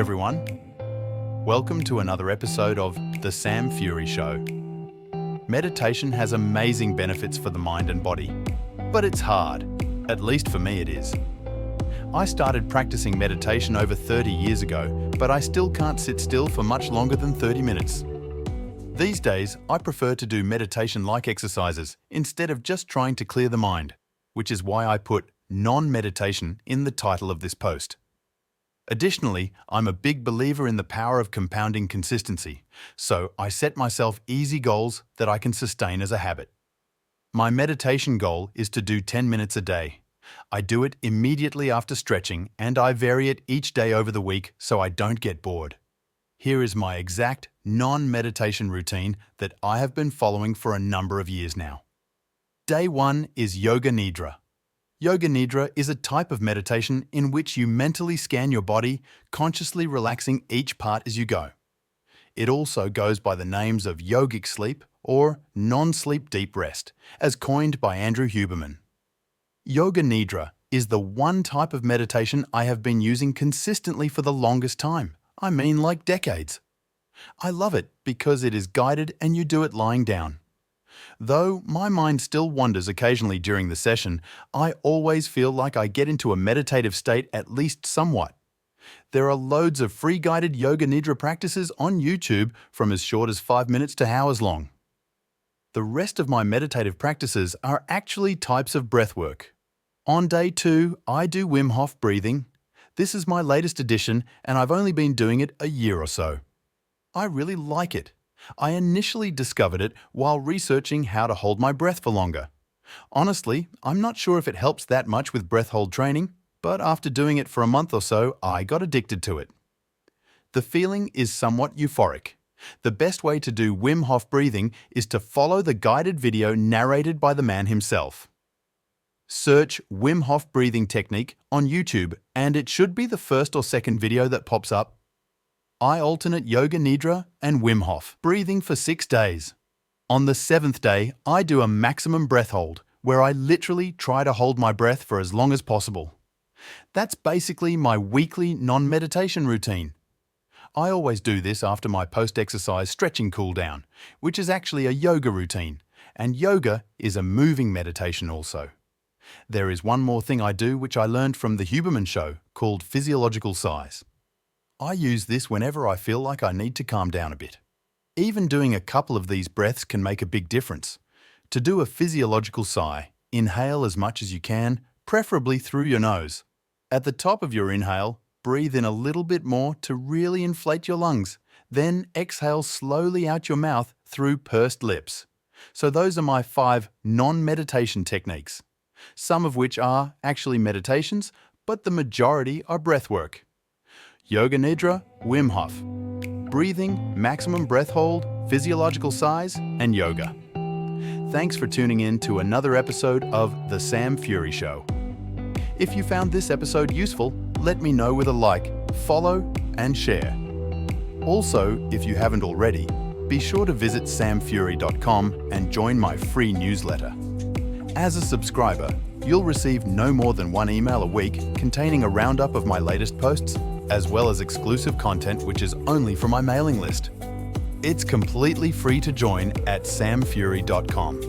everyone. Welcome to another episode of The Sam Fury Show. Meditation has amazing benefits for the mind and body, but it's hard. At least for me it is. I started practicing meditation over 30 years ago, but I still can't sit still for much longer than 30 minutes. These days, I prefer to do meditation-like exercises instead of just trying to clear the mind, which is why I put non-meditation in the title of this post. Additionally, I'm a big believer in the power of compounding consistency, so I set myself easy goals that I can sustain as a habit. My meditation goal is to do 10 minutes a day. I do it immediately after stretching, and I vary it each day over the week so I don't get bored. Here is my exact non-meditation routine that I have been following for a number of years now. Day 1 is Yoga Nidra. Yoga Nidra is a type of meditation in which you mentally scan your body, consciously relaxing each part as you go. It also goes by the names of yogic sleep or non-sleep deep rest, as coined by Andrew Huberman. Yoga Nidra is the one type of meditation I have been using consistently for the longest time. I mean, like decades. I love it because it is guided and you do it lying down. Though my mind still wanders occasionally during the session, I always feel like I get into a meditative state at least somewhat. There are loads of free guided Yoga Nidra practices on YouTube from as short as 5 minutes to hours long. The rest of my meditative practices are actually types of breath work. On day 2, I do Wim Hof Breathing. This is my latest addition, and I've only been doing it a year or so. I really like it. I initially discovered it while researching how to hold my breath for longer. Honestly, I'm not sure if it helps that much with breath hold training, but after doing it for a month or so, I got addicted to it. The feeling is somewhat euphoric. The best way to do Wim Hof breathing is to follow the guided video narrated by the man himself. Search Wim Hof breathing technique on YouTube and it should be the first or second video that pops up. I alternate Yoga Nidra and Wim Hof breathing for 6 days. On the 7th day, I do a maximum breath hold, where I literally try to hold my breath for as long as possible. That's basically my weekly non-meditation routine. I always do this after my post-exercise stretching cool down, which is actually a yoga routine, and yoga is a moving meditation also. There is one more thing I do which I learned from the Huberman Show called Physiological Size. I use this whenever I feel like I need to calm down a bit. Even doing a couple of these breaths can make a big difference. To do a physiological sigh, inhale as much as you can, preferably through your nose. At the top of your inhale, breathe in a little bit more to really inflate your lungs. Then exhale slowly out your mouth through pursed lips. So those are my 5 non-meditation techniques. Some of which are actually meditations, but the majority are breath work. Yoga Nidra, Wim Hof. Breathing, maximum breath hold, physiological size, and yoga. Thanks for tuning in to another episode of The Sam Fury Show. If you found this episode useful, let me know with a like, follow, and share. Also, if you haven't already, be sure to visit samfury.com and join my free newsletter. As a subscriber, you'll receive no more than 1 email a week containing a roundup of my latest posts, as well as exclusive content which is only for my mailing list. It's completely free to join at samfury.com.